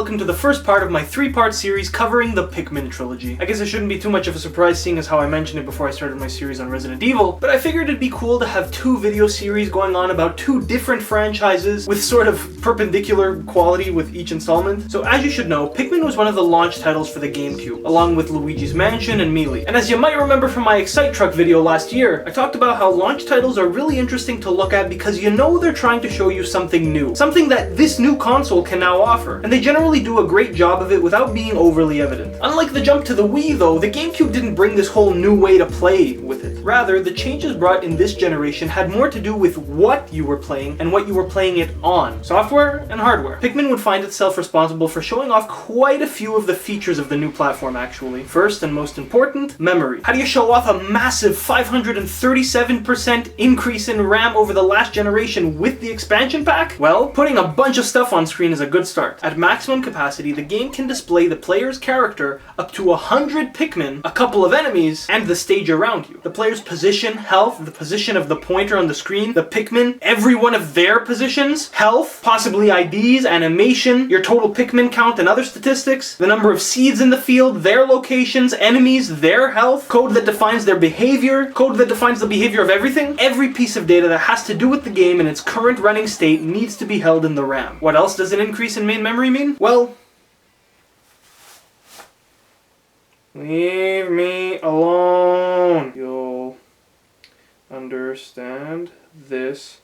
welcome to the first part of my 3-part series covering the Pikmin trilogy. I guess it shouldn't be too much of a surprise seeing as how I mentioned it before I started my series on Resident Evil, but I figured it'd be cool to have 2 video series going on about 2 different franchises with sort of perpendicular quality with each installment. So as you should know, Pikmin was one of the launch titles for the Gamecube, along with Luigi's Mansion and Melee. And as you might remember from my Excite Truck video last year, I talked about how launch titles are really interesting to look at because you know they're trying to show you something new. Something that this new console can now offer. And they generally do a great job of it without being overly evident. Unlike the jump to the Wii though, the GameCube didn't bring this whole new way to play with it. Rather, the changes brought in this generation had more to do with what you were playing and what you were playing it on. Software and hardware. Pikmin would find itself responsible for showing off quite a few of the features of the new platform actually. First and most important, memory. How do you show off a massive 537% increase in RAM over the last generation with the expansion pack? Well, putting a bunch of stuff on screen is a good start. At maximum capacity, the game can display the player's character, up to 100 Pikmin, a couple of enemies, and the stage around you. The player's position, health, the position of the pointer on the screen, the Pikmin, every one of their positions, health, possibly IDs, animation, your total Pikmin count and other statistics, the number of seeds in the field, their locations, enemies, their health, code that defines their behavior, code that defines the behavior of everything. Every piece of data that has to do with the game in its current running state needs to be held in the RAM. What else does an increase in main memory mean? Well, leave me alone. You'll understand this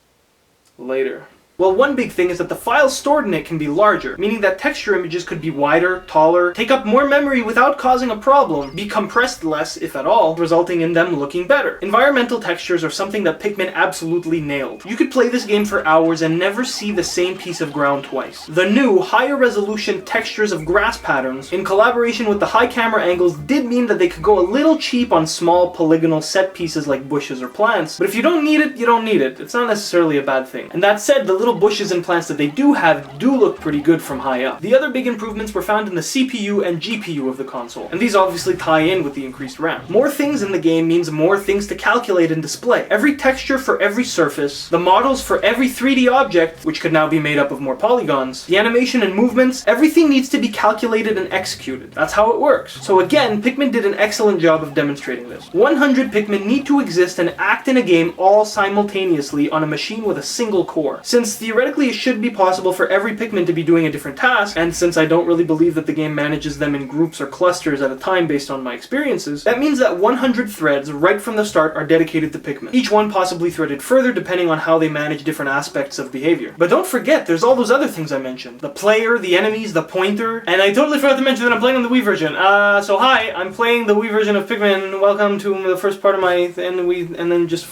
later. Well, one big thing is that the files stored in it can be larger, meaning that texture images could be wider, taller, take up more memory without causing a problem, be compressed less, if at all, resulting in them looking better. Environmental textures are something that Pikmin absolutely nailed. You could play this game for hours and never see the same piece of ground twice. The new, higher resolution textures of grass patterns, in collaboration with the high camera angles, did mean that they could go a little cheap on small polygonal set pieces like bushes or plants, but if you don't need it, you don't need it. It's not necessarily a bad thing. And that said, the little bushes and plants that they do have do look pretty good from high up. The other big improvements were found in the CPU and GPU of the console, and these obviously tie in with the increased RAM. More things in the game means more things to calculate and display. Every texture for every surface, the models for every 3D object, which could now be made up of more polygons, the animation and movements, everything needs to be calculated and executed. That's how it works. So again, Pikmin did an excellent job of demonstrating this. 100 Pikmin need to exist and act in a game all simultaneously on a machine with a single core. Since theoretically it should be possible for every Pikmin to be doing a different task, and since I don't really believe that the game manages them in groups or clusters at a time based on my experiences, that means that 100 threads right from the start are dedicated to Pikmin. Each one possibly threaded further depending on how they manage different aspects of behavior. But don't forget, there's all those other things I mentioned. The player, the enemies, the pointer, and I totally forgot to mention that I'm playing on the Wii version. So hi, I'm playing the Wii version of Pikmin. Welcome to the first part of my, and then just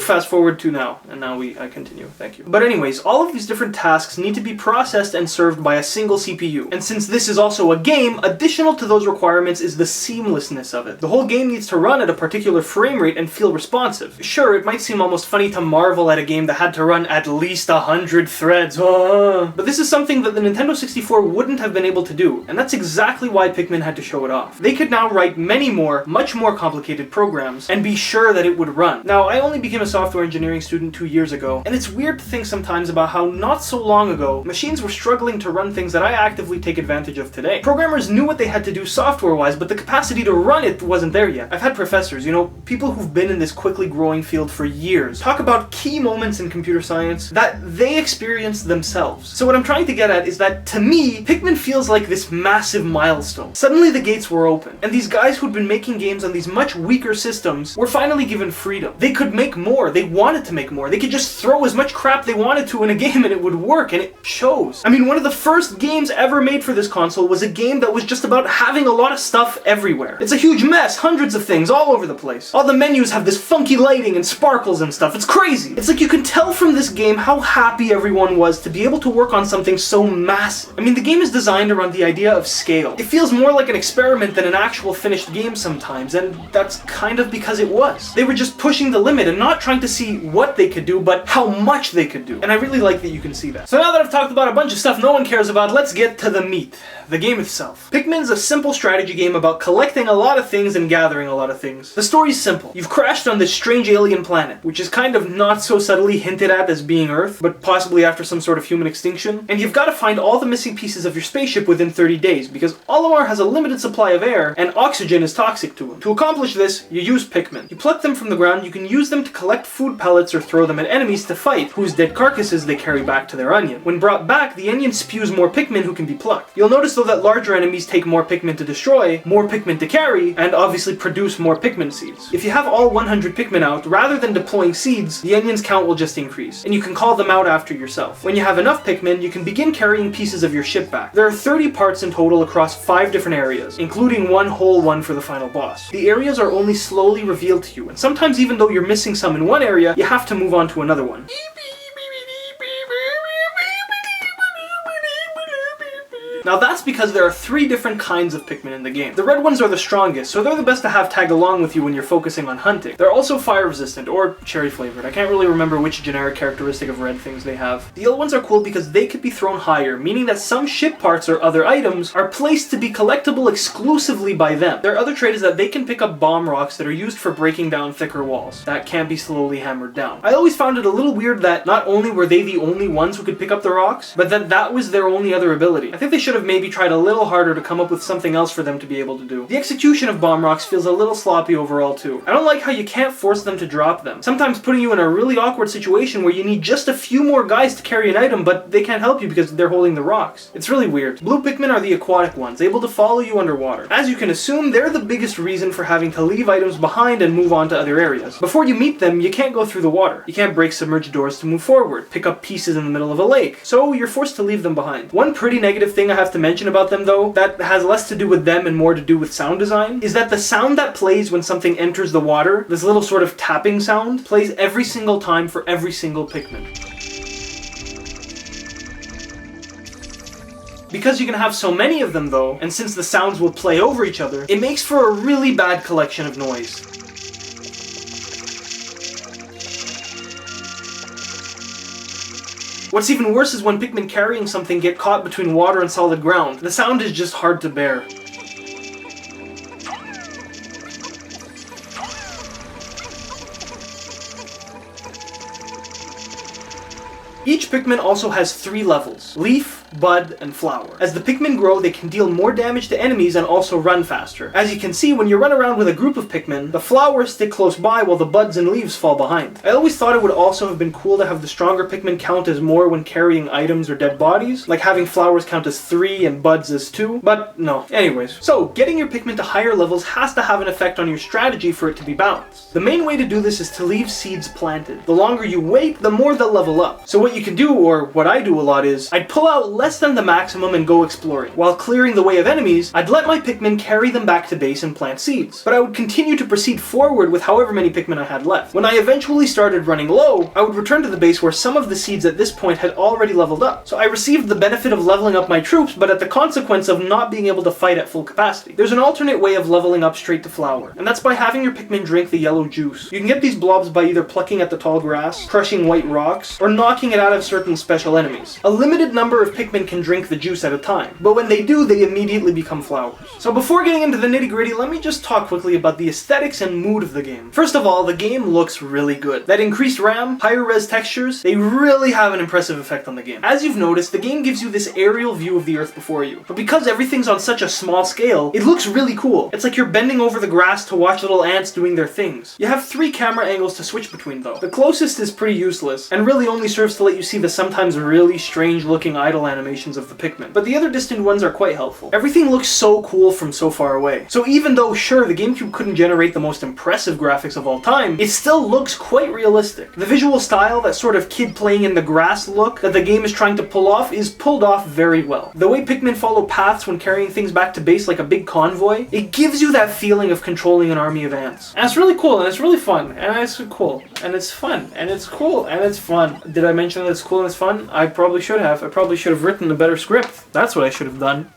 fast forward to now, and now I continue. Thank you. But anyways, all of these different tasks need to be processed and served by a single CPU. And since this is also a game, additional to those requirements is the seamlessness of it. The whole game needs to run at a particular frame rate and feel responsive. Sure, it might seem almost funny to marvel at a game that had to run at least 100 threads, but this is something that the Nintendo 64 wouldn't have been able to do, and that's exactly why Pikmin had to show it off. They could now write many more, much more complicated programs, and be sure that it would run. Now, I only became a software engineering student 2 years ago, and it's weird to think sometimes about how not so long ago, machines were struggling to run things that I actively take advantage of today. Programmers knew what they had to do software-wise, but the capacity to run it wasn't there yet. I've had professors, people who've been in this quickly growing field for years, talk about key moments in computer science that they experienced themselves. So what I'm trying to get at is that, to me, Pikmin feels like this massive milestone. Suddenly the gates were open, and these guys who'd been making games on these much weaker systems were finally given freedom. They could make more, they wanted to make more, they could just throw as much crap they wanted to in a game and it would work, and it shows. I mean, one of the first games ever made for this console was a game that was just about having a lot of stuff everywhere. It's a huge mess, hundreds of things all over the place. All the menus have this funky lighting and sparkles and stuff. It's crazy. It's like you can tell from this game how happy everyone was to be able to work on something so massive. I mean, the game is designed around the idea of scale. It feels more like an experiment than an actual finished game sometimes, and that's kind of because it was. They were just pushing the limit and not trying trying to see what they could do, but how much they could do. And I really like that you can see that. So now that I've talked about a bunch of stuff no one cares about, let's get to the meat. The game itself. Pikmin's a simple strategy game about collecting a lot of things and gathering a lot of things. The story's simple. You've crashed on this strange alien planet, which is kind of not so subtly hinted at as being Earth, but possibly after some sort of human extinction. And you've got to find all the missing pieces of your spaceship within 30 days, because Olimar has a limited supply of air, and oxygen is toxic to him. To accomplish this, you use Pikmin. You pluck them from the ground, you can use them to collect food pellets or throw them at enemies to fight, whose dead carcasses they carry back to their onion. When brought back, the onion spews more Pikmin who can be plucked. You'll notice though that larger enemies take more Pikmin to destroy, more Pikmin to carry, and obviously produce more Pikmin seeds. If you have all 100 Pikmin out, rather than deploying seeds, the onion's count will just increase, and you can call them out after yourself. When you have enough Pikmin, you can begin carrying pieces of your ship back. There are 30 parts in total across 5 different areas, including one whole one for the final boss. The areas are only slowly revealed to you, and sometimes even though you're missing some in one area, you have to move on to another one. Now that's because there are 3 different kinds of Pikmin in the game. The red ones are the strongest, so they're the best to have tag along with you when you're focusing on hunting. They're also fire resistant, or cherry flavored. I can't really remember which generic characteristic of red things they have. The yellow ones are cool because they could be thrown higher, meaning that some ship parts or other items are placed to be collectible exclusively by them. Their other trait is that they can pick up bomb rocks that are used for breaking down thicker walls that can't be slowly hammered down. I always found it a little weird that not only were they the only ones who could pick up the rocks, but that was their only other ability. I think they should have maybe tried a little harder to come up with something else for them to be able to do. The execution of bomb rocks feels a little sloppy overall too. I don't like how you can't force them to drop them, sometimes putting you in a really awkward situation where you need just a few more guys to carry an item, but they can't help you because they're holding the rocks. It's really weird. Blue Pikmin are the aquatic ones, able to follow you underwater. As you can assume, they're the biggest reason for having to leave items behind and move on to other areas. Before you meet them, you can't go through the water. You can't break submerged doors to move forward, pick up pieces in the middle of a lake, so you're forced to leave them behind. One pretty negative thing I have to mention about them though, that has less to do with them and more to do with sound design, is that the sound that plays when something enters the water, this little sort of tapping sound, plays every single time for every single Pikmin. Because you can have so many of them though, and since the sounds will play over each other, it makes for a really bad collection of noise. What's even worse is when Pikmin carrying something get caught between water and solid ground. The sound is just hard to bear. Each Pikmin also has 3 levels: Leaf, Bud, and Flower. As the Pikmin grow, they can deal more damage to enemies and also run faster. As you can see, when you run around with a group of Pikmin, the flowers stick close by while the buds and leaves fall behind. I always thought it would also have been cool to have the stronger Pikmin count as more when carrying items or dead bodies, like having flowers count as 3 and buds as 2, but no. Anyways, so getting your Pikmin to higher levels has to have an effect on your strategy for it to be balanced. The main way to do this is to leave seeds planted. The longer you wait, the more they'll level up. So what you can do, or what I do a lot, is I'd pull out less than the maximum and go exploring. While clearing the way of enemies, I'd let my Pikmin carry them back to base and plant seeds. But I would continue to proceed forward with however many Pikmin I had left. When I eventually started running low, I would return to the base where some of the seeds at this point had already leveled up. So I received the benefit of leveling up my troops, but at the consequence of not being able to fight at full capacity. There's an alternate way of leveling up straight to Flower, and that's by having your Pikmin drink the yellow juice. You can get these blobs by either plucking at the tall grass, crushing white rocks, or knocking it out of certain special enemies. A limited number of Pikmin can drink the juice at a time, but when they do, they immediately become flowers. So before getting into the nitty-gritty, let me just talk quickly about the aesthetics and mood of the game. First of all, the game looks really good. That increased RAM, higher res textures, they really have an impressive effect on the game. As you've noticed, the game gives you this aerial view of the Earth before you, but because everything's on such a small scale, it looks really cool. It's like you're bending over the grass to watch little ants doing their things. You have 3 camera angles to switch between though. The closest is pretty useless, and really only serves to let you see the sometimes really strange looking idle animations of the Pikmin, but the other distant ones are quite helpful. Everything looks so cool from so far away. So even though, sure, the Gamecube couldn't generate the most impressive graphics of all time, it still looks quite realistic. The visual style, that sort of kid playing in the grass look that the game is trying to pull off, is pulled off very well. The way Pikmin follow paths when carrying things back to base like a big convoy, it gives you that feeling of controlling an army of ants. And it's really cool, and it's really fun, and it's cool, and it's fun, and it's cool, and it's fun. Did I mention that it's cool and it's fun? I probably should have. I probably should have written a better script. That's what I should have done.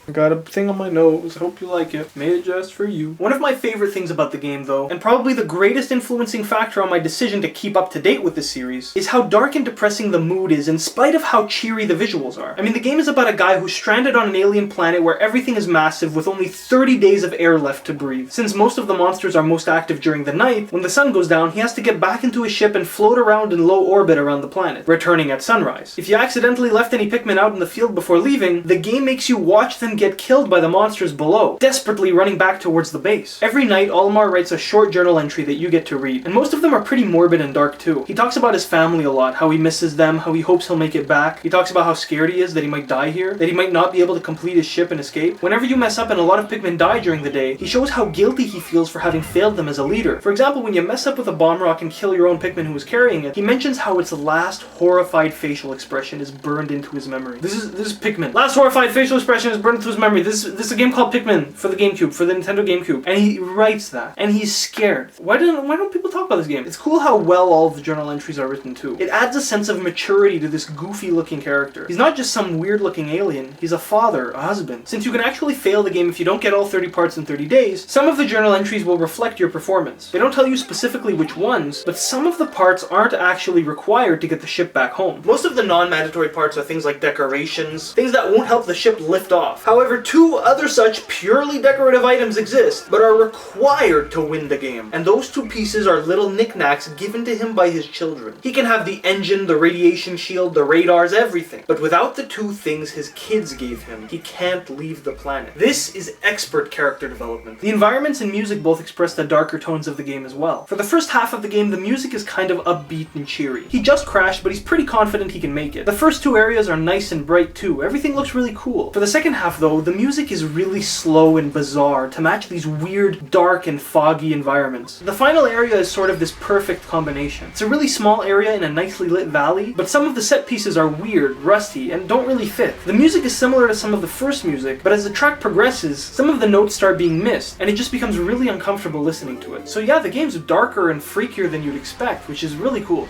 I got a thing on my nose. I hope you like it. Made it just for you. One of my favorite things about the game, though, and probably the greatest influencing factor on my decision to keep up to date with the series, is how dark and depressing the mood is in spite of how cheery the visuals are. I mean, the game is about a guy who's stranded on an alien planet where everything is massive with only 30 days of air left to breathe. Since most of the monsters are most active during the night, when the sun goes down, he has to get back into his ship and float around in low orbit around the planet, returning at sunrise. If you accidentally left any Pikmin out in the field before leaving, the game makes you watch them get killed by the monsters below, desperately running back towards the base. Every night, Olimar writes a short journal entry that you get to read, and most of them are pretty morbid and dark too. He talks about his family a lot, how he misses them, how he hopes he'll make it back. He talks about how scared he is that he might die here, that he might not be able to complete his ship and escape. Whenever you mess up and a lot of Pikmin die during the day, he shows how guilty he feels for having failed them as a leader. For example, when you mess up with a bomb rock and kill your own Pikmin who was carrying it, he mentions how its last horrified facial expression is burned into his memory. This is Pikmin. Last horrified facial expression is burned into his memory. This is a game called Pikmin for the Gamecube, for the Nintendo Gamecube. And he writes that. And he's scared. Why don't people talk about this game? It's cool how well all of the journal entries are written too. It adds a sense of maturity to this goofy looking character. He's not just some weird looking alien, he's a father, a husband. Since you can actually fail the game if you don't get all 30 parts in 30 days, some of the journal entries will reflect your performance. They don't tell you specifically which ones, but some of the parts aren't actually required to get the ship back home. Most of the non-mandatory parts are things like decorations, things that won't help the ship lift off. However, two other such purely decorative items exist, but are required to win the game. And those two pieces are little knickknacks given to him by his children. He can have the engine, the radiation shield, the radars, everything. But without the two things his kids gave him, he can't leave the planet. This is expert character development. The environments and music both express the darker tones of the game as well. For the first half of the game, the music is kind of upbeat and cheery. He just crashed, but he's pretty confident he can make it. The first two areas are nice and bright too. Everything looks really cool. For the second half though, the music is really slow and bizarre to match these weird, dark and foggy environments. The final area is sort of this perfect combination. It's a really small area in a nicely lit valley, but some of the set pieces are weird, rusty, and don't really fit. The music is similar to some of the first music, but as the track progresses, some of the notes start being missed, and it just becomes really uncomfortable listening to it. So yeah, the game's darker and freakier than you'd expect, which is really cool.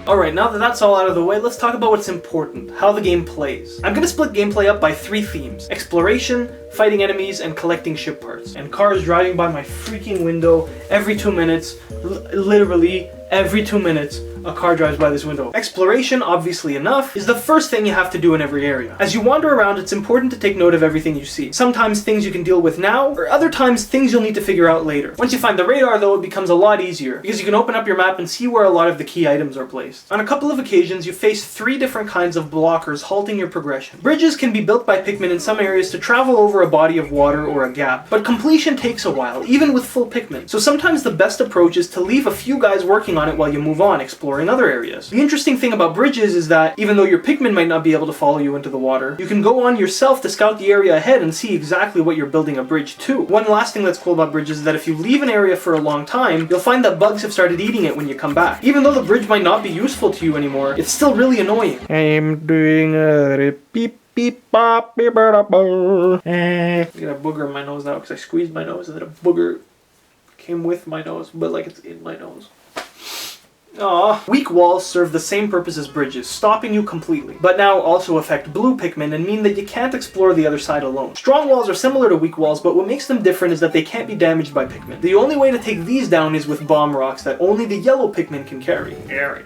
Alright, now that that's all out of the way, let's talk about what's important, how the game plays. I'm gonna split gameplay up by 3 themes: exploration, fighting enemies, and collecting ship parts. And cars driving by my freaking window every 2 minutes, literally every 2 minutes, a car drives by this window. Exploration, obviously enough, is the first thing you have to do in every area. As you wander around, it's important to take note of everything you see. Sometimes things you can deal with now, or other times things you'll need to figure out later. Once you find the radar though, it becomes a lot easier, because you can open up your map and see where a lot of the key items are placed. On a couple of occasions, you face 3 different kinds of blockers halting your progression. Bridges can be built by Pikmin in some areas to travel over a body of water or a gap, but completion takes a while, even with full Pikmin. So sometimes the best approach is to leave a few guys working on it while you move on, exploring other areas. The interesting thing about bridges is that even though your Pikmin might not be able to follow you into the water, you can go on yourself to scout the area ahead and see exactly what you're building a bridge to. One last thing that's cool about bridges is that if you leave an area for a long time, you'll find that bugs have started eating it when you come back. Even though the bridge might not be useful to you anymore, it's still really annoying. I'm doing a beep beep bop beep bop. I got a booger in my nose now because I squeezed my nose and then a booger came with my nose, but like it's in my nose. Aww. Weak walls serve the same purpose as bridges, stopping you completely, but now also affect blue Pikmin and mean that you can't explore the other side alone. Strong walls are similar to weak walls, but what makes them different is that they can't be damaged by Pikmin. The only way to take these down is with bomb rocks that only the yellow Pikmin can carry. Gary,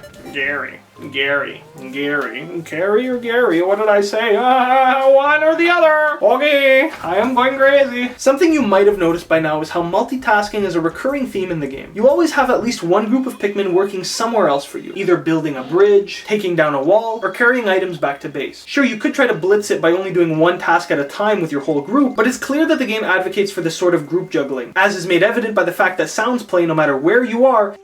Carry or Gary, what did I say? One or the other! Okay, I am going crazy. Something you might have noticed by now is how multitasking is a recurring theme in the game. You always have at least one group of Pikmin working somewhere else for you, either building a bridge, taking down a wall, or carrying items back to base. Sure, you could try to blitz it by only doing one task at a time with your whole group, but it's clear that the game advocates for this sort of group juggling, as is made evident by the fact that sounds play no matter where you are,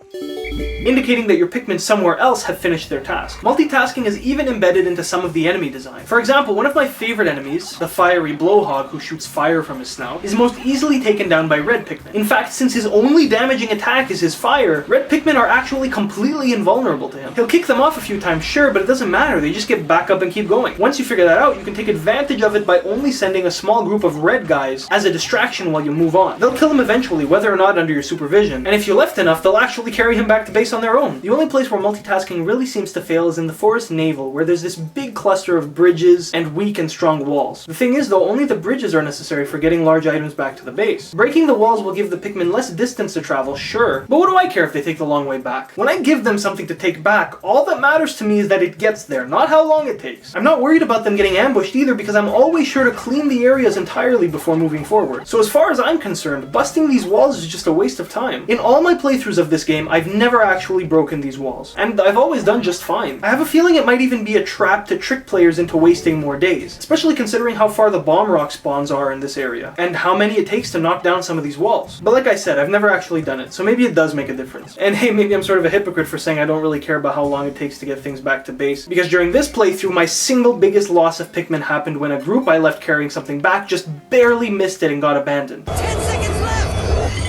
indicating that your Pikmin somewhere else have finished their task. Multitasking is even embedded into some of the enemy design. For example, one of my favorite enemies, the fiery blowhog who shoots fire from his snout, is most easily taken down by red Pikmin. In fact, since his only damaging attack is his fire, red Pikmin are actually completely invulnerable to him. He'll kick them off a few times, sure, but it doesn't matter, they just get back up and keep going. Once you figure that out, you can take advantage of it by only sending a small group of red guys as a distraction while you move on. They'll kill him eventually, whether or not under your supervision, and if you're left enough, they'll actually carry him back to base on their own. The only place where multitasking really seems to fail is in the forest navel, where there's this big cluster of bridges and weak and strong walls. The thing is though, only the bridges are necessary for getting large items back to the base. Breaking the walls will give the Pikmin less distance to travel, sure, but what do I care if they take the long way back? When I give them something to take back, all that matters to me is that it gets there, not how long it takes. I'm not worried about them getting ambushed either because I'm always sure to clean the areas entirely before moving forward. So as far as I'm concerned, busting these walls is just a waste of time. In all my playthroughs of this game, I've never actually broken these walls, and I've always done just fine. I have a feeling it might even be a trap to trick players into wasting more days, especially considering how far the bomb rock spawns are in this area, and how many it takes to knock down some of these walls. But like I said, I've never actually done it, so maybe it does make a difference. And hey, maybe I'm sort of a hypocrite for saying I don't really care about how long it takes to get things back to base, because during this playthrough, my single biggest loss of Pikmin happened when a group I left carrying something back just barely missed it and got abandoned. 10 seconds left!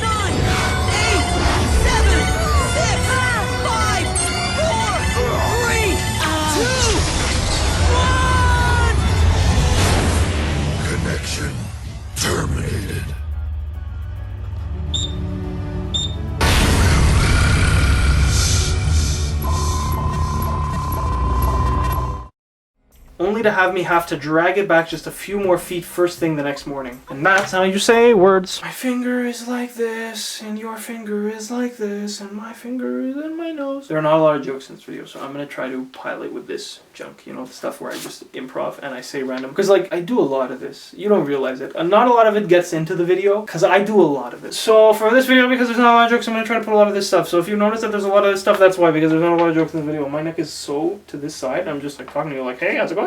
9, 8, 7, 6, 5, 4, 3, 2, 1! Connection terminated. Only to have me have to drag it back just a few more feet first thing the next morning. And that's how you say words. My finger is like this, and your finger is like this, and my finger is in my nose. There are not a lot of jokes in this video, so I'm gonna try to pilot with this junk, you know, the stuff where I just improv and I say random. Because, like, I do a lot of this. You don't realize it. Not a lot of it gets into the video, because I do a lot of it. So, for this video, because there's not a lot of jokes, I'm gonna try to put a lot of this stuff. So if you notice that there's a lot of this stuff, that's why, because there's not a lot of jokes in the video. My neck is so to this side, I'm just, like, talking to you like, hey, how's it going?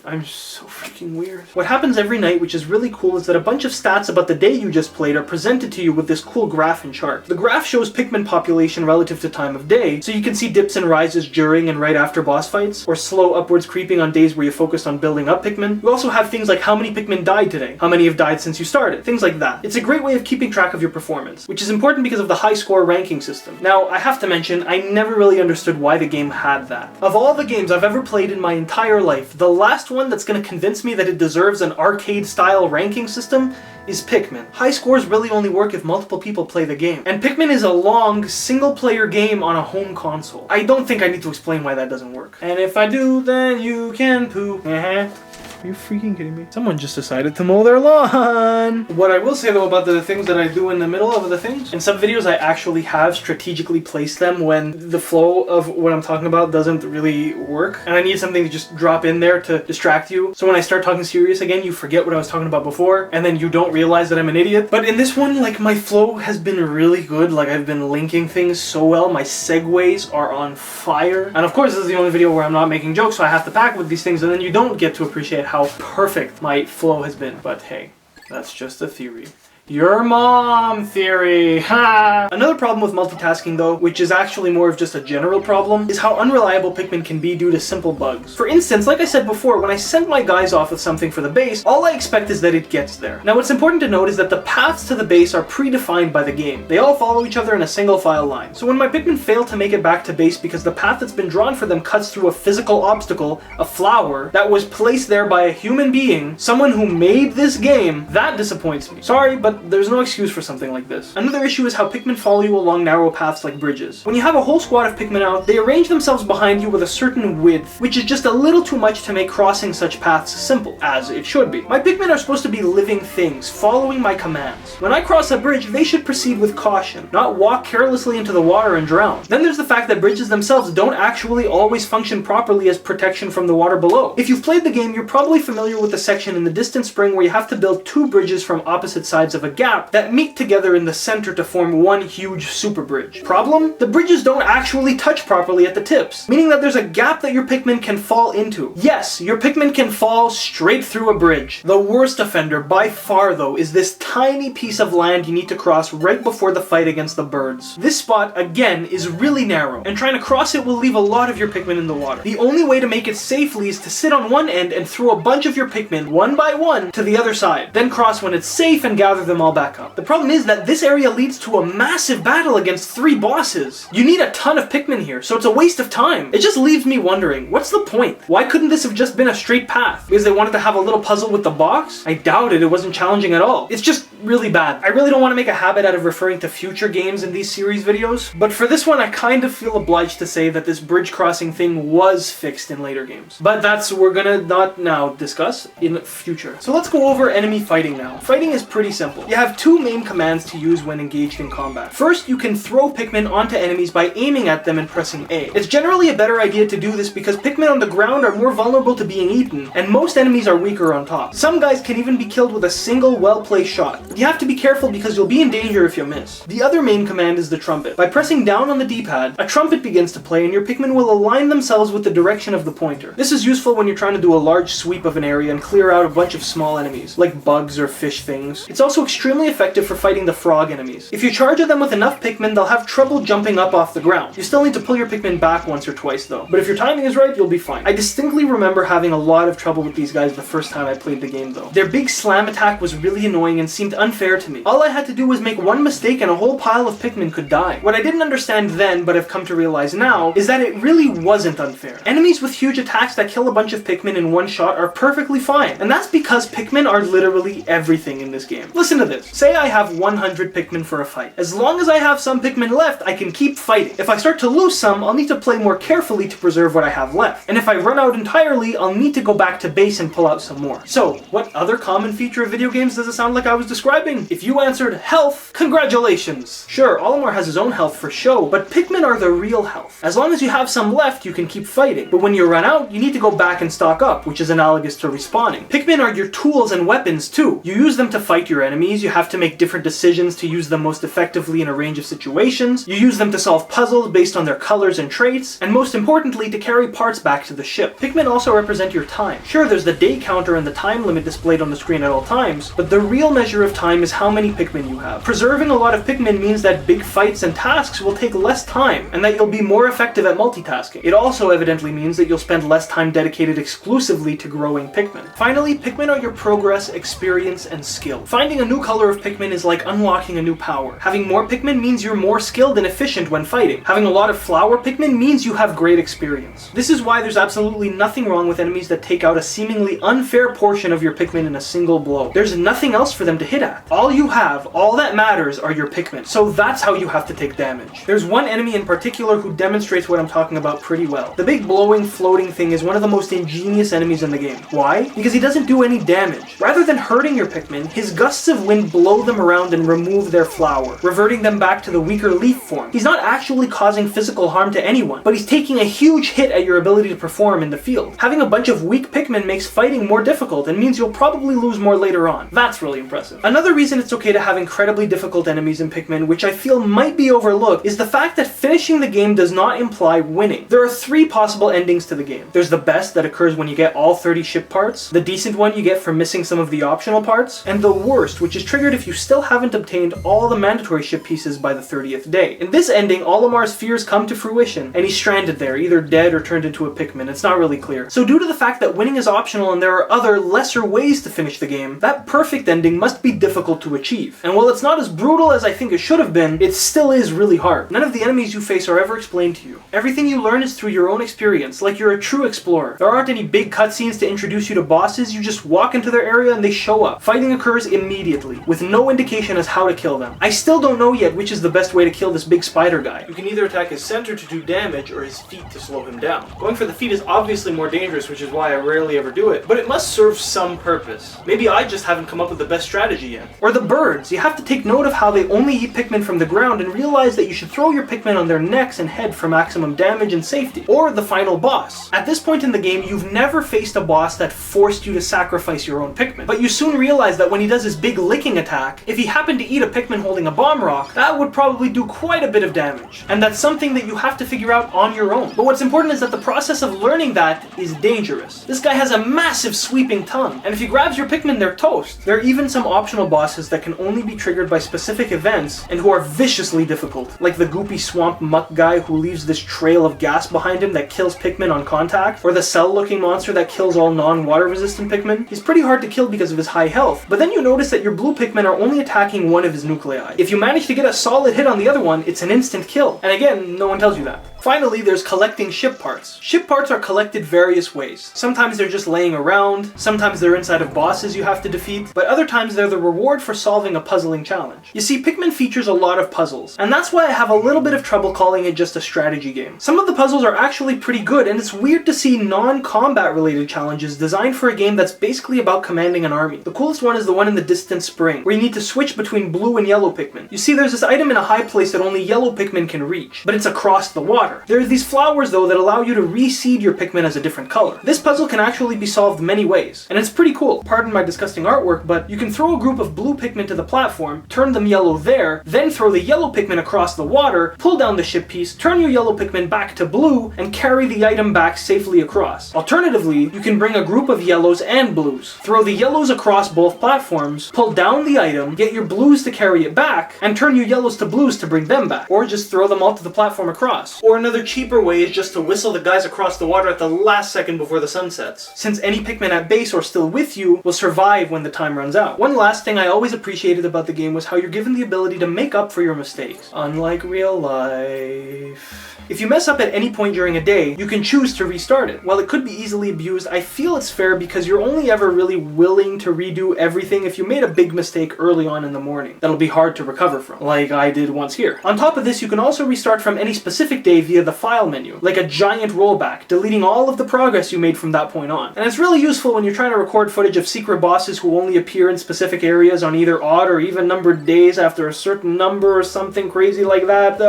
I'm just so freaking weird. What happens every night, which is really cool, is that a bunch of stats about the day you just played are presented to you with this cool graph and chart. The graph shows Pikmin population relative to time of day, so you can see dips and rises during and right after boss fights, or slow upwards creeping on days where you focused on building up Pikmin. You also have things like how many Pikmin died today, how many have died since you started, things like that. It's a great way of keeping track of your performance, which is important because of the high score ranking system. Now, I have to mention, I never really understood why the game had that. Of all the games I've ever played in my entire life, the last one that's gonna convince me that it deserves an arcade-style ranking system is Pikmin. High scores really only work if multiple people play the game. And Pikmin is a long, single-player game on a home console. I don't think I need to explain why that doesn't work. And if I do, then you can poo. Are you freaking kidding me? Someone just decided to mow their lawn! What I will say though about the things that I do in the middle of the things, in some videos I actually have strategically placed them when the flow of what I'm talking about doesn't really work, and I need something to just drop in there to distract you. So when I start talking serious again, you forget what I was talking about before, and then you don't realize that I'm an idiot. But in this one, like, my flow has been really good. Like, I've been linking things so well. My segues are on fire. And of course, this is the only video where I'm not making jokes, so I have to pack with these things, and then you don't get to appreciate how perfect my flow has been. But hey, that's just a theory. Your mom theory, ha! Another problem with multitasking though, which is actually more of just a general problem, is how unreliable Pikmin can be due to simple bugs. For instance, like I said before, when I send my guys off with something for the base, all I expect is that it gets there. Now what's important to note is that the paths to the base are predefined by the game. They all follow each other in a single file line. So when my Pikmin fail to make it back to base because the path that's been drawn for them cuts through a physical obstacle, a flower, that was placed there by a human being, someone who made this game, that disappoints me. Sorry, but there's no excuse for something like this. Another issue is how Pikmin follow you along narrow paths like bridges. When you have a whole squad of Pikmin out, they arrange themselves behind you with a certain width, which is just a little too much to make crossing such paths simple, as it should be. My Pikmin are supposed to be living things, following my commands. When I cross a bridge, they should proceed with caution, not walk carelessly into the water and drown. Then there's the fact that bridges themselves don't actually always function properly as protection from the water below. If you've played the game, you're probably familiar with the section in the distant spring where you have to build two bridges from opposite sides of a gap that meet together in the center to form one huge super bridge. Problem? The bridges don't actually touch properly at the tips, meaning that there's a gap that your Pikmin can fall into. Yes, your Pikmin can fall straight through a bridge. The worst offender by far though is this tiny piece of land you need to cross right before the fight against the birds. This spot, again, is really narrow, and trying to cross it will leave a lot of your Pikmin in the water. The only way to make it safely is to sit on one end and throw a bunch of your Pikmin, one by one, to the other side. Then cross when it's safe and gather them them all back up. The problem is that this area leads to a massive battle against 3 bosses. You need a ton of Pikmin here, so it's a waste of time. It just leaves me wondering, what's the point? Why couldn't this have just been a straight path? Because they wanted to have a little puzzle with the box? I doubt it, it wasn't challenging at all. It's just really bad. I really don't want to make a habit out of referring to future games in these series videos, but for this one I kind of feel obliged to say that this bridge crossing thing was fixed in later games. But that's we're gonna not now discuss in future. So let's go over enemy fighting now. Fighting is pretty simple. You have 2 main commands to use when engaged in combat. First, you can throw Pikmin onto enemies by aiming at them and pressing A. It's generally a better idea to do this because Pikmin on the ground are more vulnerable to being eaten, and most enemies are weaker on top. Some guys can even be killed with a single well-placed shot. You have to be careful because you'll be in danger if you miss. The other main command is the trumpet. By pressing down on the D-pad, a trumpet begins to play and your Pikmin will align themselves with the direction of the pointer. This is useful when you're trying to do a large sweep of an area and clear out a bunch of small enemies, like bugs or fish things. It's also extremely effective for fighting the frog enemies. If you charge at them with enough Pikmin, they'll have trouble jumping up off the ground. You still need to pull your Pikmin back once or twice though, but if your timing is right, you'll be fine. I distinctly remember having a lot of trouble with these guys the first time I played the game though. Their big slam attack was really annoying and seemed unfair to me. All I had to do was make one mistake and a whole pile of Pikmin could die. What I didn't understand then, but I've come to realize now, is that it really wasn't unfair. Enemies with huge attacks that kill a bunch of Pikmin in one shot are perfectly fine, and that's because Pikmin are literally everything in this game. Listen to this. Say I have 100 Pikmin for a fight. As long as I have some Pikmin left, I can keep fighting. If I start to lose some, I'll need to play more carefully to preserve what I have left. And if I run out entirely, I'll need to go back to base and pull out some more. So, what other common feature of video games does it sound like I was describing? If you answered health, congratulations! Sure, Olimar has his own health for show, but Pikmin are the real health. As long as you have some left, you can keep fighting. But when you run out, you need to go back and stock up, which is analogous to respawning. Pikmin are your tools and weapons too. You use them to fight your enemies, you have to make different decisions to use them most effectively in a range of situations, you use them to solve puzzles based on their colors and traits, and most importantly, to carry parts back to the ship. Pikmin also represent your time. Sure, there's the day counter and the time limit displayed on the screen at all times, but the real measure of time is how many Pikmin you have. Preserving a lot of Pikmin means that big fights and tasks will take less time, and that you'll be more effective at multitasking. It also evidently means that you'll spend less time dedicated exclusively to growing Pikmin. Finally, Pikmin are your progress, experience, and skill. Finding a new color of Pikmin is like unlocking a new power. Having more Pikmin means you're more skilled and efficient when fighting. Having a lot of flower Pikmin means you have great experience. This is why there's absolutely nothing wrong with enemies that take out a seemingly unfair portion of your Pikmin in a single blow. There's nothing else for them to hit at. All you have, all that matters, are your Pikmin. So that's how you have to take damage. There's one enemy in particular who demonstrates what I'm talking about pretty well. The big blowing, floating thing is one of the most ingenious enemies in the game. Why? Because he doesn't do any damage. Rather than hurting your Pikmin, his gusts of wind blow them around and remove their flower, reverting them back to the weaker leaf form. He's not actually causing physical harm to anyone, but he's taking a huge hit at your ability to perform in the field. Having a bunch of weak Pikmin makes fighting more difficult and means you'll probably lose more later on. That's really impressive. Another reason it's okay to have incredibly difficult enemies in Pikmin, which I feel might be overlooked, is the fact that finishing the game does not imply winning. There are 3 possible endings to the game. There's the best that occurs when you get all 30 ship parts, the decent one you get for missing some of the optional parts, and the worst, which is triggered if you still haven't obtained all the mandatory ship pieces by the 30th day. In this ending, Olimar's fears come to fruition, and he's stranded there, either dead or turned into a Pikmin. It's not really clear. So due to the fact that winning is optional and there are other, lesser ways to finish the game, that perfect ending must be difficult to achieve. And while it's not as brutal as I think it should have been, it still is really hard. None of the enemies you face are ever explained to you. Everything you learn is through your own experience, like you're a true explorer. There aren't any big cutscenes to introduce you to bosses, you just walk into their area and they show up. Fighting occurs immediately, with no indication as how to kill them. I still don't know yet which is the best way to kill this big spider guy. You can either attack his center to do damage or his feet to slow him down. Going for the feet is obviously more dangerous, which is why I rarely ever do it, but it must serve some purpose. Maybe I just haven't come up with the best strategy yet. Or the birds. You have to take note of how they only eat Pikmin from the ground and realize that you should throw your Pikmin on their necks and head for maximum damage and safety. Or the final boss. At this point in the game, you've never faced a boss that forced you to sacrifice your own Pikmin, but you soon realize that when he does his big licking attack, if he happened to eat a Pikmin holding a bomb rock, that would probably do quite a bit of damage. And that's something that you have to figure out on your own. But what's important is that the process of learning that is dangerous. This guy has a massive sweeping tongue, and if he grabs your Pikmin, they're toast. There are even some optional bosses that can only be triggered by specific events and who are viciously difficult, like the goopy swamp muck guy who leaves this trail of gas behind him that kills Pikmin on contact, or the cell-looking monster that kills all non-water resistant Pikmin. He's pretty hard to kill because of his high health, but then you notice that your blue blue Pikmin are only attacking one of his nuclei. If you manage to get a solid hit on the other one, it's an instant kill. And again, no one tells you that. Finally, there's collecting ship parts. Ship parts are collected various ways. Sometimes they're just laying around, sometimes they're inside of bosses you have to defeat, but other times they're the reward for solving a puzzling challenge. You see, Pikmin features a lot of puzzles, and that's why I have a little bit of trouble calling it just a strategy game. Some of the puzzles are actually pretty good, and it's weird to see non-combat related challenges designed for a game that's basically about commanding an army. The coolest one is the one in the distant spring, where you need to switch between blue and yellow Pikmin. You see, there's this item in a high place that only yellow Pikmin can reach, but it's across the water. There are these flowers though that allow you to reseed your Pikmin as a different color. This puzzle can actually be solved many ways, and it's pretty cool. Pardon my disgusting artwork, but you can throw a group of blue Pikmin to the platform, turn them yellow there, then throw the yellow Pikmin across the water, pull down the ship piece, turn your yellow Pikmin back to blue, and carry the item back safely across. Alternatively, you can bring a group of yellows and blues, throw the yellows across both platforms, pull down the item, get your blues to carry it back, and turn your yellows to blues to bring them back. Or just throw them all to the platform across. Or another cheaper way is just to whistle the guys across the water at the last second before the sun sets, since any Pikmin at base or still with you will survive when the time runs out. One last thing I always appreciated about the game was how you're given the ability to make up for your mistakes, unlike real life. If you mess up at any point during a day, you can choose to restart it. While it could be easily abused, I feel it's fair because you're only ever really willing to redo everything if you made a big mistake early on in the morning that'll be hard to recover from, like I did once here. On top of this, you can also restart from any specific day via the file menu, like a giant rollback, deleting all of the progress you made from that point on. And it's really useful when you're trying to record footage of secret bosses who only appear in specific areas on either odd or even numbered days after a certain number or something crazy like that.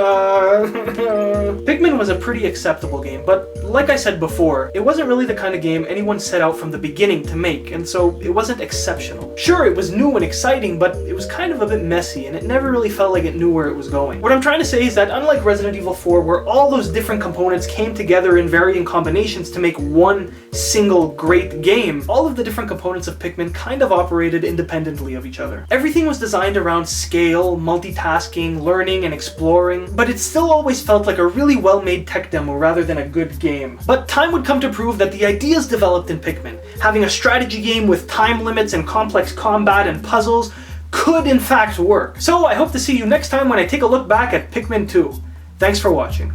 Pikmin was a pretty acceptable game, but like I said before, it wasn't really the kind of game anyone set out from the beginning to make, and so it wasn't exceptional. Sure, it was new and exciting, but it was kind of a bit messy, and it never really felt like it knew where it was going. What I'm trying to say is that unlike Resident Evil 4, where all those different components came together in varying combinations to make one single great game, all of the different components of Pikmin kind of operated independently of each other. Everything was designed around scale, multitasking, learning, and exploring, but it still always felt like a really well-made tech demo rather than a good game. But time would come to prove that the ideas developed in Pikmin, having a strategy game with time limits and complex combat and puzzles, could in fact work. So I hope to see you next time when I take a look back at Pikmin 2. Thanks for watching.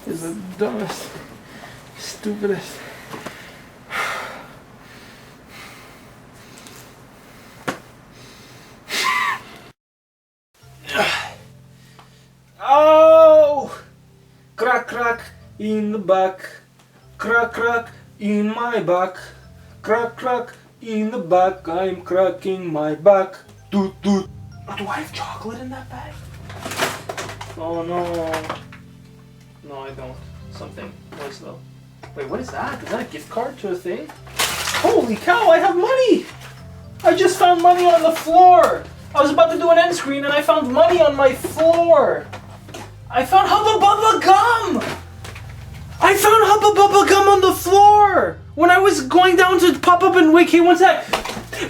Is the dumbest, stupidest. Oh! Crack, crack in the back. Crack, crack in my back. Crack, crack in the back. I'm cracking my back. Doot, doot. Oh, do I have chocolate in that bag? Oh no. No, I don't. Something was though. Wait, what is that? Is that a gift card to a thing? Holy cow, I have money! I just found money on the floor! I was about to do an end screen and I found money on my floor! I found Hubba Bubba Gum! I found Hubba Bubba Gum on the floor! When I was going down to pop up and wait, hey, one sec!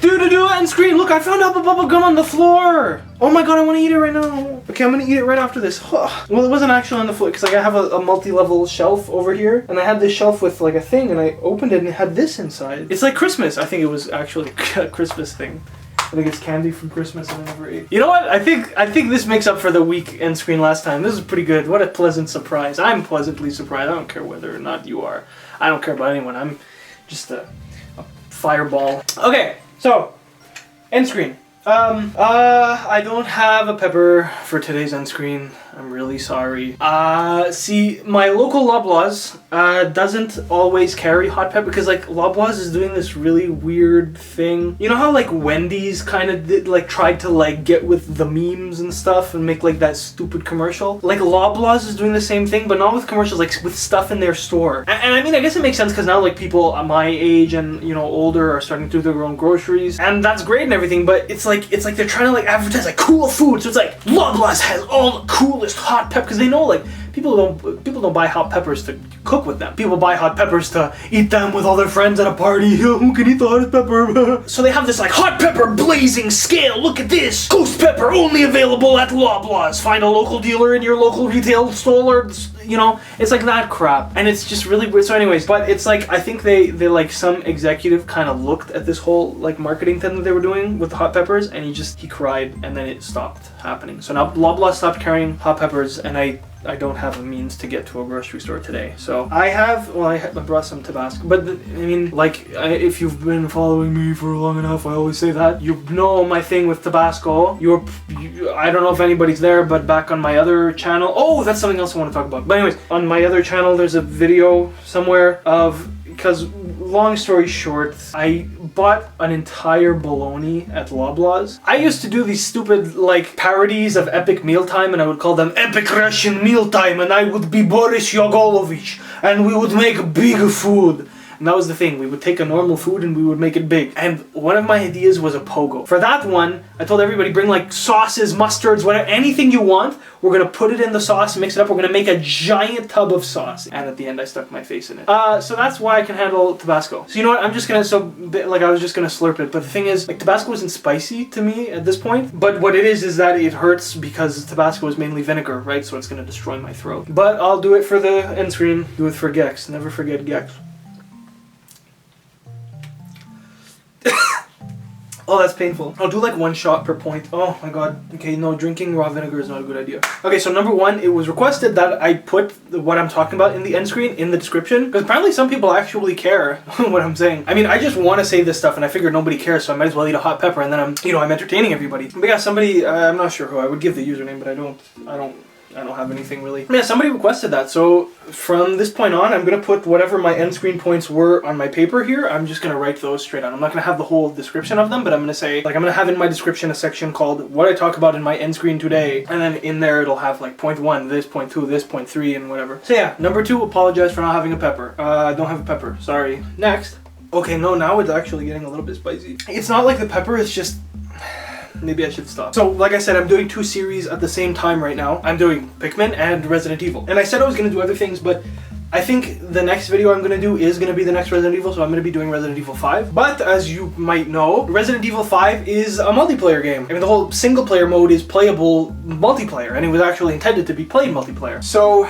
Do end screen! Look, I found Hubba Bubba Gum on the floor! Oh my god, I want to eat it right now. Okay, I'm gonna eat it right after this. Well, it wasn't actually on the floor, because like, I have a multi-level shelf over here, and I had this shelf with like a thing, and I opened it and it had this inside. It's like Christmas. I think it was actually a Christmas thing. I think it's candy from Christmas and I never ate. You know what? I think this makes up for the weak end screen last time. This is pretty good. What a pleasant surprise. I'm pleasantly surprised. I don't care whether or not you are. I don't care about anyone. I'm just a fireball. Okay, so end screen. I don't have a pepper for today's end screen. I'm really sorry. See, my local Loblaws doesn't always carry hot pepper because like Loblaws is doing this really weird thing. You know how like Wendy's kind of tried to like get with the memes and stuff and make like that stupid commercial? Like Loblaws is doing the same thing, but not with commercials, like with stuff in their store. And I mean, I guess it makes sense because now like people my age and older are starting to do their own groceries, and that's great and everything. But it's like they're trying to like advertise like cool food, so it's like Loblaws has all the coolest hot pepper because they know like people don't buy hot peppers to cook with them. People buy hot peppers to eat them with all their friends at a party. Who can eat the hottest pepper? So they have this like hot pepper blazing scale. Look at this. Ghost pepper only available at Loblaws. Find a local dealer in your local retail store, or it's like that crap. And it's just really weird. So anyways, but it's like I think they like some executive kind of looked at this whole like marketing thing that they were doing with the hot peppers, and he cried, and then it stopped happening. So now Loblaws stopped carrying hot peppers, and I don't have a means to get to a grocery store today. So I brought some Tabasco, but if you've been following me for long enough, I always say that you know my thing with Tabasco. I don't know if anybody's there, but back on my other channel, oh, that's something else I want to talk about. But anyways, on my other channel, there's a video somewhere because long story short, I bought an entire bologna at Loblaws. I used to do these stupid like parodies of Epic Mealtime, and I would call them Epic Russian Mealtime, and I would be Boris Yogolovich, and we would make big food. And that was the thing. We would take a normal food and we would make it big. And one of my ideas was a pogo. For that one, I told everybody bring like sauces, mustards, whatever, anything you want. We're going to put it in the sauce, mix it up. We're going to make a giant tub of sauce. And at the end, I stuck my face in it. So that's why I can handle Tabasco. So you know what? I'm just going to, I was just going to slurp it. But the thing is, like Tabasco isn't spicy to me at this point. But what it is that it hurts because Tabasco is mainly vinegar, right? So it's going to destroy my throat. But I'll do it for the end screen. Do it for Gex. Never forget Gex. Oh, that's painful. I'll do like one shot per point. Oh my god. Okay, no, drinking raw vinegar is not a good idea. Okay, so number one, it was requested that I put what I'm talking about in the end screen in the description, because apparently some people actually care what I'm saying. I mean, I just want to say this stuff, and I figured nobody cares, so I might as well eat a hot pepper, and then I'm entertaining everybody. But yeah, somebody, I'm not sure who, I would give the username, but I don't have anything really. Yeah, somebody requested that, so from this point on, I'm going to put whatever my end screen points were on my paper here, I'm just going to write those straight out. I'm not going to have the whole description of them, but I'm going to say, like, I'm going to have in my description a section called what I talk about in my end screen today, and then in there it'll have like point 1, this, point 2, this, point 3, and whatever. So yeah, number 2, apologize for not having a pepper. I don't have a pepper, sorry. Next. Okay, no, now it's actually getting a little bit spicy. It's not like the pepper, it's just... Maybe I should stop. So, like I said, I'm doing 2 series at the same time right now. I'm doing Pikmin and Resident Evil. And I said I was going to do other things, but I think the next video I'm going to do is going to be the next Resident Evil, so I'm going to be doing Resident Evil 5. But, as you might know, Resident Evil 5 is a multiplayer game. I mean, the whole single-player mode is playable multiplayer, and it was actually intended to be played multiplayer. So...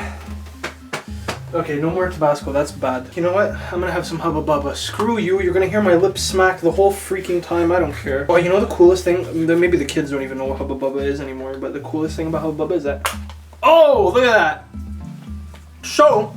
Okay, no more Tabasco, that's bad. You know what? I'm gonna have some Hubba Bubba. Screw you, you're gonna hear my lips smack the whole freaking time, I don't care. Oh, you know the coolest thing? Maybe the kids don't even know what Hubba Bubba is anymore, but the coolest thing about Hubba Bubba is that... Oh, look at that! So,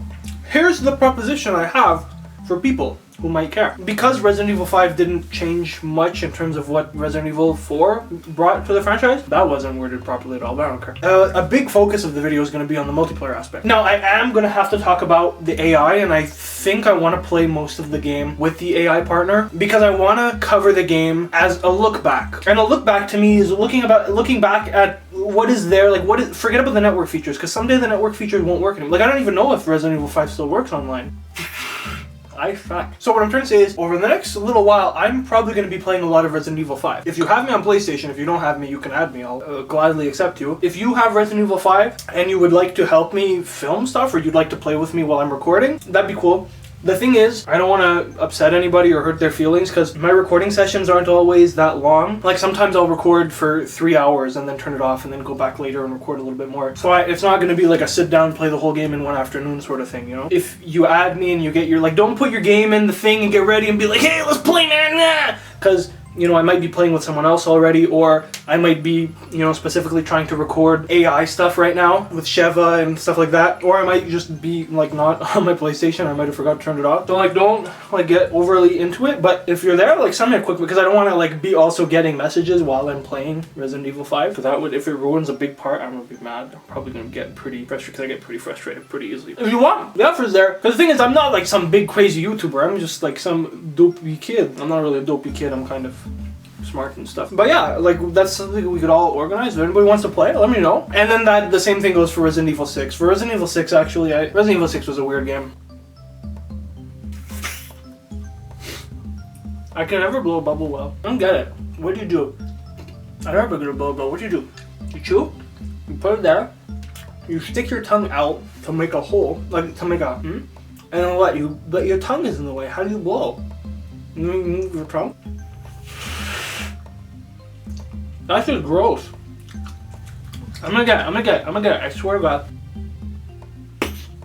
here's the proposition I have for people who might care. Because Resident Evil 5 didn't change much in terms of what Resident Evil 4 brought to the franchise, that wasn't worded properly at all, but I don't care. A big focus of the video is going to be on the multiplayer aspect. Now, I am going to have to talk about the AI, and I think I want to play most of the game with the AI partner, because I want to cover the game as a look back. And a look back to me is looking back at what is there, like forget about the network features, because someday the network features won't work anymore. Like, I don't even know if Resident Evil 5 still works online. So what I'm trying to say is, over the next little while, I'm probably going to be playing a lot of Resident Evil 5. If you have me on PlayStation, if you don't have me, you can add me. I'll gladly accept you. If you have Resident Evil 5 and you would like to help me film stuff, or you'd like to play with me while I'm recording, that'd be cool. The thing is, I don't want to upset anybody or hurt their feelings, because my recording sessions aren't always that long. Like, sometimes I'll record for 3 hours and then turn it off and then go back later and record a little bit more. So it's not going to be like a sit down, play the whole game in one afternoon sort of thing, you know? If you add me and you get your, like, don't put your game in the thing and get ready and be like, hey, let's play, nah, because you know, I might be playing with someone else already, or I might be, you know, specifically trying to record AI stuff right now with Sheva and stuff like that, or I might just be like not on my PlayStation. I might have forgot to turn it off. So like, don't like get overly into it. But if you're there, like send me a quick, because I don't want to like be also getting messages while I'm playing Resident Evil 5. Because that would, if it ruins a big part, I'm gonna be mad. I'm probably gonna get pretty frustrated, because I get pretty frustrated pretty easily. If you want, the offer's there. Because the thing is, I'm not like some big crazy YouTuber. I'm just like some dopey kid. I'm not really a dopey kid. I'm kind of smart and stuff. But yeah, like that's something we could all organize. If anybody wants to play, let me know. And then that the same thing goes for Resident Evil 6. For Resident Evil 6, actually, Resident Evil 6 was a weird game. I can never blow a bubble well. I don't get it. What do you do? I'm never gonna blow a bubble. What do? You chew? You put it there. You stick your tongue out to make a hole, like to make a and then what? But your tongue is in the way. How do you blow? You move your tongue? That's just gross. I'm gonna get it. I swear to God.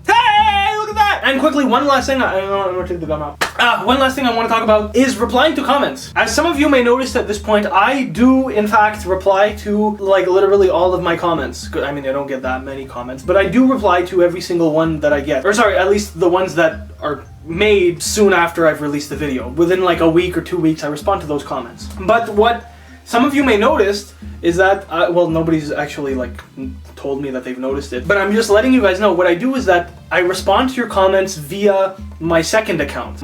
Hey, look at that! And quickly, one last thing. I'm gonna take the gum out. One last thing I want to talk about is replying to comments. As some of you may notice at this point, I do in fact reply to like literally all of my comments. I mean, I don't get that many comments, but I do reply to every single one that I get. Or sorry, at least the ones that are made soon after I've released the video. Within like a week or 2 weeks, I respond to those comments. But what some of you may notice is that, well, nobody's actually like told me that they've noticed it, but I'm just letting you guys know what I do is that I respond to your comments via my second account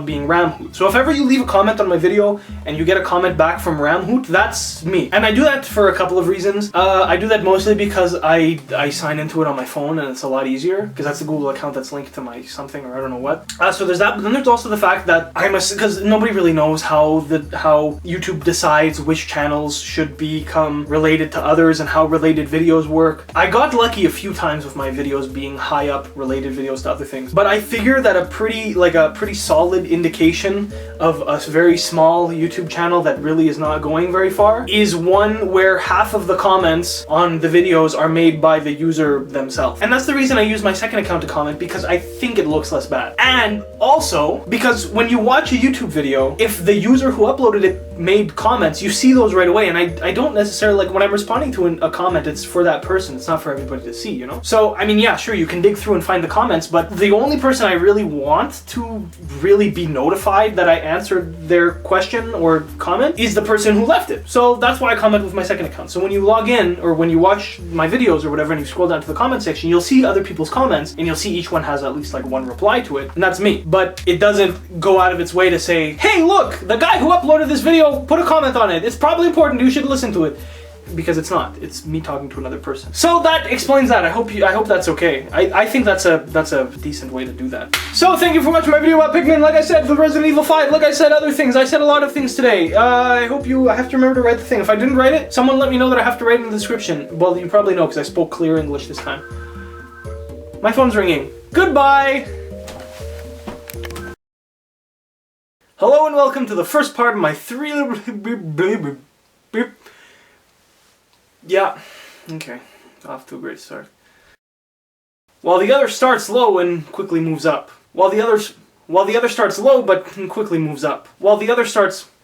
being LambHoot. So if ever you leave a comment on my video and you get a comment back from LambHoot, that's me. And I do that for a couple of reasons. I do that mostly because I sign into it on my phone and it's a lot easier, because that's a Google account that's linked to my something or I don't know what. So there's that, but then there's also the fact that because nobody really knows how YouTube decides which channels should become related to others and how related videos work. I got lucky a few times with my videos being high up related videos to other things, but I figure that a pretty solid indication of a very small YouTube channel that really is not going very far is one where half of the comments on the videos are made by the user themselves. And that's the reason I use my second account to comment, because I think it looks less bad. And also because when you watch a YouTube video, if the user who uploaded it made comments, you see those right away. And I don't necessarily, like when I'm responding to a comment, it's for that person, it's not for everybody to see, you know? So I mean, yeah, sure, you can dig through and find the comments, but the only person I really want to really be notified that I answered their question or comment is the person who left it. So that's why I comment with my second account. So when you log in or when you watch my videos or whatever and you scroll down to the comment section, you'll see other people's comments and you'll see each one has at least like one reply to it, and that's me. But it doesn't go out of its way to say, hey, look, the guy who uploaded this video put a comment on it. It's probably important. You should listen to it. Because it's not. It's me talking to another person. So that explains that. I hope that's okay. I think that's a decent way to do that. So thank you for watching my video about Pikmin. Like I said, for Resident Evil 5. Like I said, other things. I said a lot of things today. I have to remember to write the thing. If I didn't write it, someone let me know that I have to write it in the description. Well, you probably know because I spoke clear English this time. My phone's ringing. Goodbye! Hello and welcome to the first part of my Yeah, okay, off to a great start. While the other starts low and quickly moves up. While the other starts low but quickly moves up. While the other starts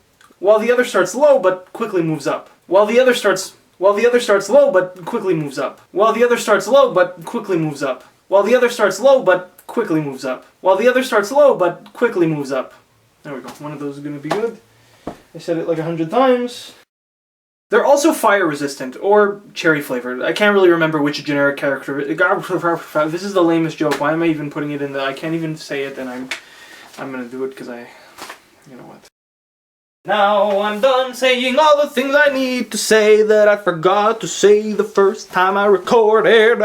low but quickly moves up. While the other starts low but quickly moves up. While the other starts low but quickly moves up. While the other starts low but quickly moves up. While the other starts low but quickly moves up. There we go. One of those is gonna be good. I said it like 100 times. They're also fire resistant, or cherry flavored. I can't really remember which generic character. This is the lamest joke. Why am I even putting it in I can't even say it, and I'm gonna do it because you know what. Now I'm done saying all the things I need to say that I forgot to say the first time I recorded.